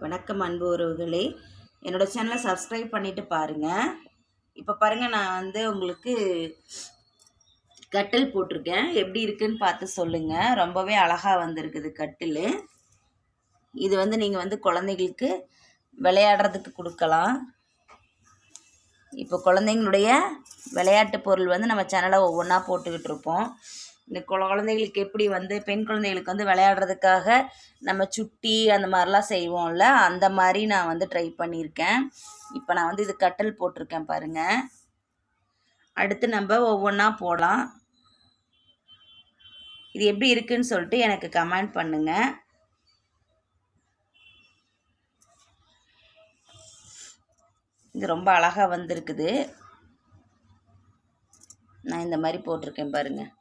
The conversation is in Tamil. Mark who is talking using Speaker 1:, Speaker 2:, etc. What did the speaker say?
Speaker 1: வணக்கம் அன்பு உறவுகளே, என்னோட சேனலை சப்ஸ்கிரைப் பண்ணிட்டு பாருங்கள். இப்போ பாருங்கள், நான் வந்து உங்களுக்கு கட்டில் போட்டிருக்கேன். எப்படி இருக்குன்னு பார்த்து சொல்லுங்கள். ரொம்பவே அழகாக வந்திருக்குது கட்டில். இது வந்து நீங்கள் வந்து குழந்தைகளுக்கு விளையாடுறதுக்கு கொடுக்கலாம். இப்போ குழந்தைங்களுடைய விளையாட்டு பொருள் வந்து நம்ம சேனலில் ஒவ்வொன்றா போட்டுக்கிட்டு இருப்போம். இந்த குழந்தைகளுக்கு எப்படி வந்து பெண் குழந்தைகளுக்கு வந்து விளையாடுறதுக்காக நம்ம சுட்டி அந்த மாதிரிலாம் செய்வோம்ல, அந்த மாதிரி நான் வந்து ட்ரை பண்ணியிருக்கேன். இப்போ நான் வந்து இது கட்டில் போட்டிருக்கேன் பாருங்கள். அடுத்து நம்ம ஒவ்வொன்றா போடலாம். இது எப்படி இருக்குன்னு சொல்லிட்டு எனக்கு கமெண்ட் பண்ணுங்கள். இது ரொம்ப அழகாக வந்திருக்குது. நான் இந்த மாதிரி போட்டிருக்கேன் பாருங்கள்.